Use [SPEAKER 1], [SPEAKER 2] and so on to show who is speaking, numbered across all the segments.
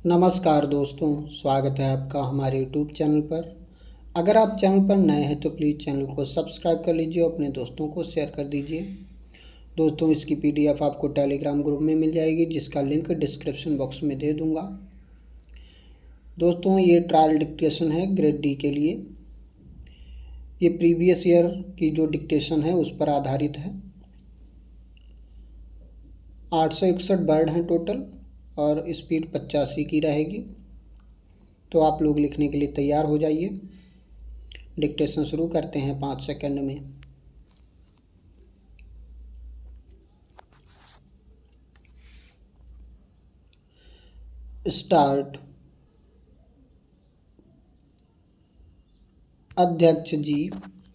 [SPEAKER 1] नमस्कार दोस्तों, स्वागत है आपका हमारे यूट्यूब चैनल पर। अगर आप चैनल पर नए हैं तो प्लीज़ चैनल को सब्सक्राइब कर लीजिए और अपने दोस्तों को शेयर कर दीजिए। दोस्तों, इसकी पीडीएफ आपको टेलीग्राम ग्रुप में मिल जाएगी, जिसका लिंक डिस्क्रिप्शन बॉक्स में दे दूंगा। दोस्तों, ये ट्रायल डिक्टेशन है ग्रेड डी के लिए। ये प्रीवियस ईयर की जो डिक्टेशन है उस पर आधारित है। 861 वर्ड हैं टोटल और स्पीड 85 की रहेगी। तो आप लोग लिखने के लिए तैयार हो जाइए। डिक्टेशन शुरू करते हैं 5 सेकंड में। स्टार्ट। अध्यक्ष जी,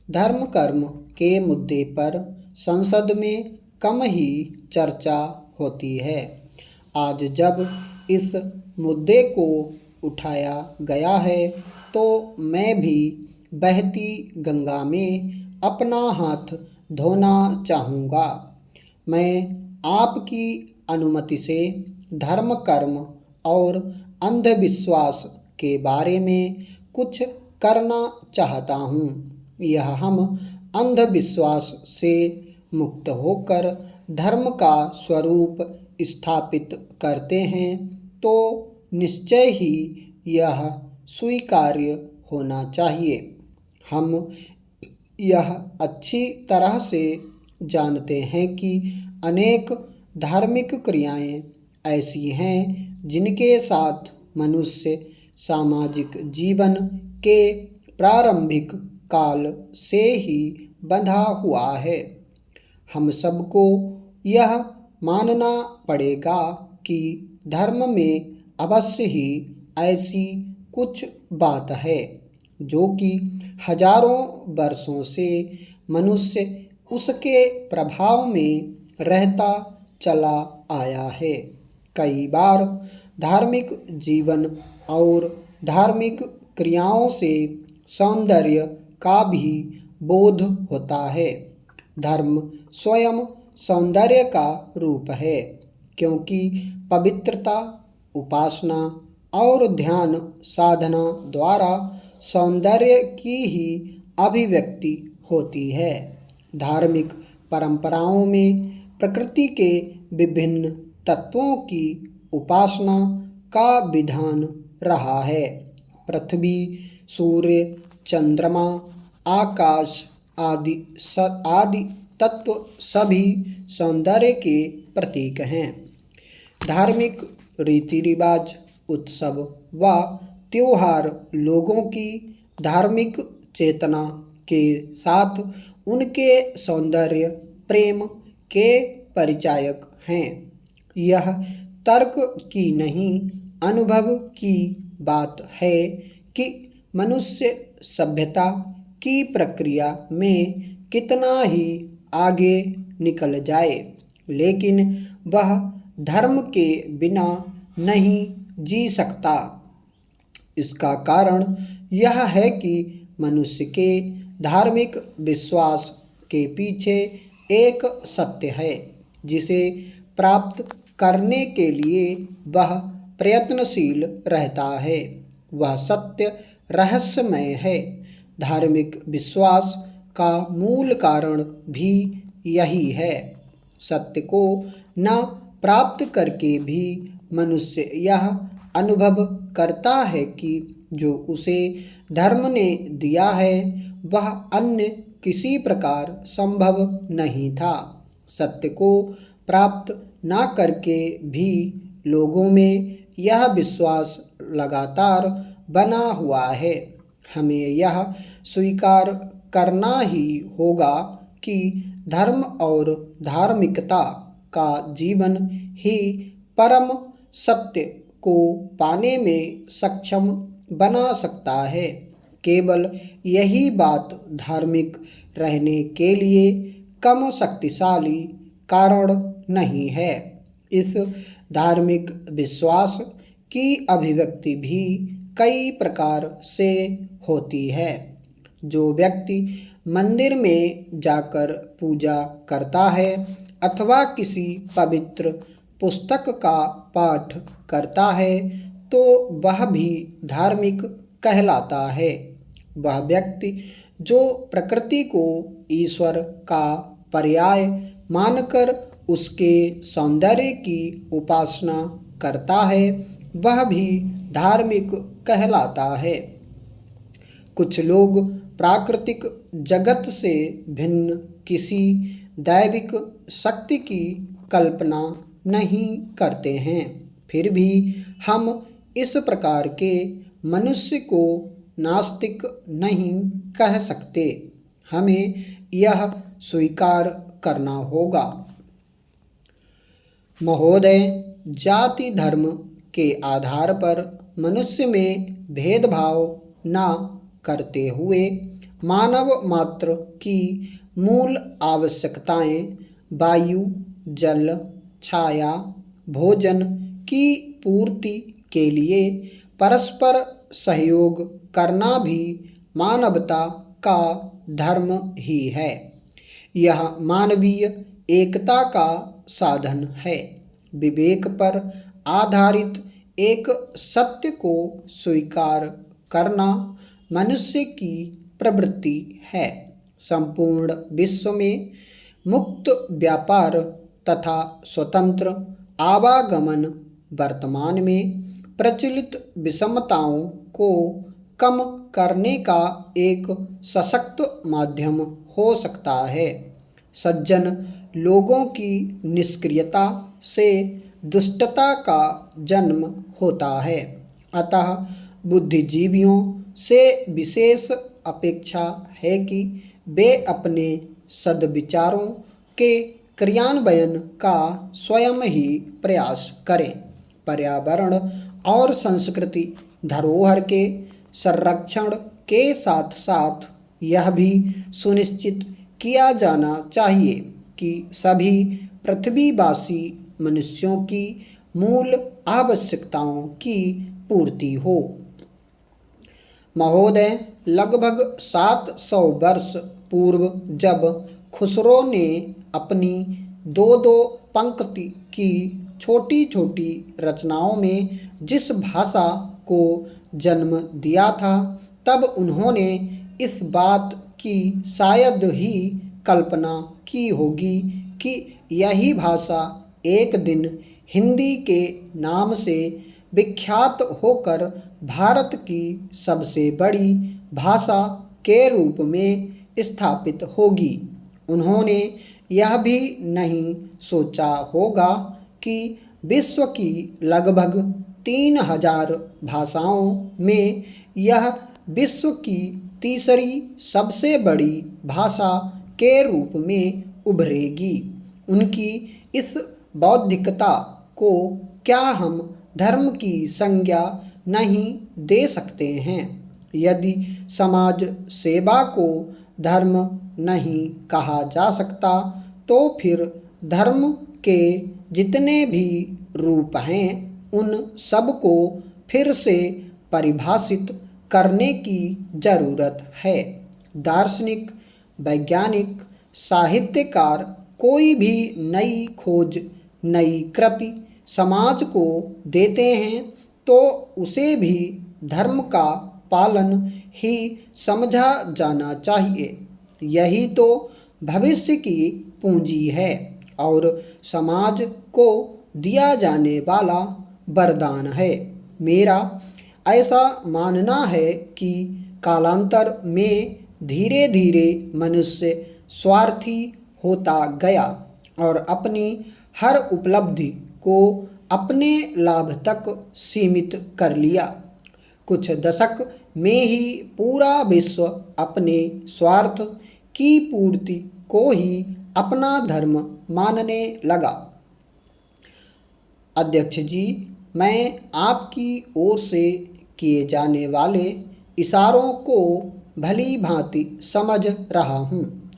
[SPEAKER 1] धर्म कर्म के मुद्दे पर संसद में कम ही चर्चा होती है। आज जब इस मुद्दे को उठाया गया है तो मैं भी बहती गंगा में अपना हाथ धोना चाहूँगा। मैं आपकी अनुमति से धर्म कर्म और अंधविश्वास के बारे में कुछ करना चाहता हूँ। यह हम अंधविश्वास से मुक्त होकर धर्म का स्वरूप स्थापित करते हैं तो निश्चय ही यह स्वीकार्य होना चाहिए। हम यह अच्छी तरह से जानते हैं कि अनेक धार्मिक क्रियाएं ऐसी हैं जिनके साथ मनुष्य सामाजिक जीवन के प्रारंभिक काल से ही बंधा हुआ है। हम सबको यह मानना पड़ेगा कि धर्म में अवश्य ही ऐसी कुछ बात है जो कि हजारों वर्षों से मनुष्य उसके प्रभाव में रहता चला आया है। कई बार धार्मिक जीवन और धार्मिक क्रियाओं से सौंदर्य का भी बोध होता है। धर्म स्वयं सौंदर्य का रूप है, क्योंकि पवित्रता, उपासना और ध्यान साधना द्वारा सौंदर्य की ही अभिव्यक्ति होती है। धार्मिक परंपराओं में प्रकृति के विभिन्न तत्वों की उपासना का विधान रहा है। पृथ्वी, सूर्य, चंद्रमा, आकाश आदि तत्व सभी सौंदर्य के प्रतीक हैं। धार्मिक रीति रिवाज, उत्सव व त्योहार लोगों की धार्मिक चेतना के साथ उनके सौंदर्य प्रेम के परिचायक हैं। यह तर्क की नहीं, अनुभव की बात है कि मनुष्य सभ्यता की प्रक्रिया में कितना ही आगे निकल जाए, लेकिन वह धर्म के बिना नहीं जी सकता। इसका कारण यह है कि मनुष्य के धार्मिक विश्वास के पीछे एक सत्य है जिसे प्राप्त करने के लिए वह प्रयत्नशील रहता है। वह सत्य रहस्यमय है। धार्मिक विश्वास का मूल कारण भी यही है। सत्य को न प्राप्त करके भी मनुष्य यह अनुभव करता है कि जो उसे धर्म ने दिया है वह अन्य किसी प्रकार संभव नहीं था। सत्य को प्राप्त न करके भी लोगों में यह विश्वास लगातार बना हुआ है। हमें यह स्वीकार करना ही होगा कि धर्म और धार्मिकता का जीवन ही परम सत्य को पाने में सक्षम बना सकता है। केवल यही बात धार्मिक रहने के लिए कम शक्तिशाली कारण नहीं है। इस धार्मिक विश्वास की अभिव्यक्ति भी कई प्रकार से होती है। जो व्यक्ति मंदिर में जाकर पूजा करता है अथवा किसी पवित्र पुस्तक का पाठ करता है तो वह भी धार्मिक कहलाता है। वह व्यक्ति जो प्रकृति को ईश्वर का पर्याय मानकर उसके सौंदर्य की उपासना करता है, वह भी धार्मिक कहलाता है। कुछ लोग प्राकृतिक जगत से भिन्न किसी दैविक शक्ति की कल्पना नहीं करते हैं, फिर भी हम इस प्रकार के मनुष्य को नास्तिक नहीं कह सकते। हमें यह स्वीकार करना होगा। महोदय, जाति धर्म के आधार पर मनुष्य में भेदभाव न करते हुए मानव मात्र की मूल आवश्यकताएं वायु, जल, छाया, भोजन की पूर्ति के लिए परस्पर सहयोग करना भी मानवता का धर्म ही है। यह मानवीय एकता का साधन है। विवेक पर आधारित एक सत्य को स्वीकार करना मनुष्य की प्रवृत्ति है। संपूर्ण विश्व में मुक्त व्यापार तथा स्वतंत्र आवागमन वर्तमान में प्रचलित विषमताओं को कम करने का एक सशक्त माध्यम हो सकता है। सज्जन लोगों की निष्क्रियता से दुष्टता का जन्म होता है, अतः बुद्धिजीवियों से विशेष अपेक्षा है कि वे अपने सद्विचारों के क्रियान्वयन का स्वयं ही प्रयास करें। पर्यावरण और संस्कृति धरोहर के संरक्षण के साथ साथ यह भी सुनिश्चित किया जाना चाहिए कि सभी पृथ्वीवासी मनुष्यों की मूल आवश्यकताओं की पूर्ति हो। महोदय, लगभग 700 वर्ष पूर्व जब खुसरो ने अपनी दो पंक्ति की छोटी छोटी रचनाओं में जिस भाषा को जन्म दिया था, तब उन्होंने इस बात की शायद ही कल्पना की होगी कि यही भाषा एक दिन हिंदी के नाम से विख्यात होकर भारत की सबसे बड़ी भाषा के रूप में स्थापित होगी। उन्होंने यह भी नहीं सोचा होगा कि विश्व की लगभग 3000 भाषाओं में यह विश्व की तीसरी सबसे बड़ी भाषा के रूप में उभरेगी। उनकी इस बौद्धिकता को क्या हम धर्म की संज्ञा नहीं दे सकते हैं? यदि समाज सेवा को धर्म नहीं कहा जा सकता, तो फिर धर्म के जितने भी रूप हैं उन सब को फिर से परिभाषित करने की जरूरत है। दार्शनिक, वैज्ञानिक, साहित्यकार कोई भी नई खोज, नई कृति समाज को देते हैं तो उसे भी धर्म का पालन ही समझा जाना चाहिए। यही तो भविष्य की पूंजी है और समाज को दिया जाने वाला वरदान है। मेरा ऐसा मानना है कि कालांतर में धीरे धीरे मनुष्य स्वार्थी होता गया और अपनी हर उपलब्धि को अपने लाभ तक सीमित कर लिया। कुछ दशक में ही पूरा विश्व अपने स्वार्थ की पूर्ति को ही अपना धर्म मानने लगा। अध्यक्ष जी, मैं आपकी ओर से किए जाने वाले इशारों को भली भांति समझ रहा हूँ।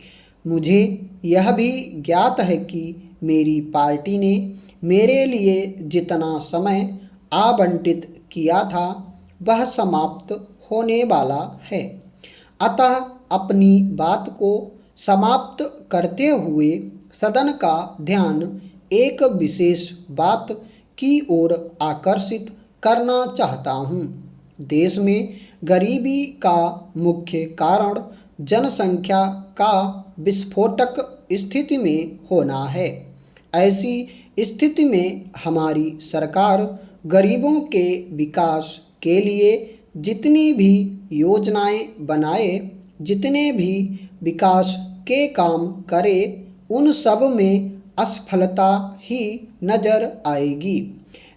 [SPEAKER 1] मुझे यह भी ज्ञात है कि मेरी पार्टी ने मेरे लिए जितना समय आवंटित किया था वह समाप्त होने वाला है। अतः अपनी बात को समाप्त करते हुए सदन का ध्यान एक विशेष बात की ओर आकर्षित करना चाहता हूँ। देश में गरीबी का मुख्य कारण जनसंख्या का विस्फोटक स्थिति में होना है। ऐसी स्थिति में हमारी सरकार गरीबों के विकास के लिए जितनी भी योजनाएं बनाए, जितने भी विकास के काम करे, उन सब में असफलता ही नजर आएगी।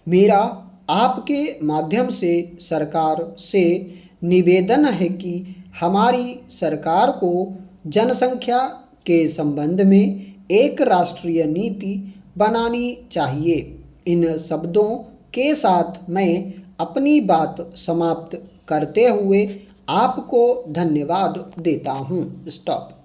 [SPEAKER 1] मेरा आपके माध्यम से सरकार से निवेदन है कि हमारी सरकार को जनसंख्या के संबंध में एक राष्ट्रीय नीति बनानी चाहिए। इन शब्दों के साथ मैं अपनी बात समाप्त करते हुए आपको धन्यवाद देता हूँ। स्टॉप।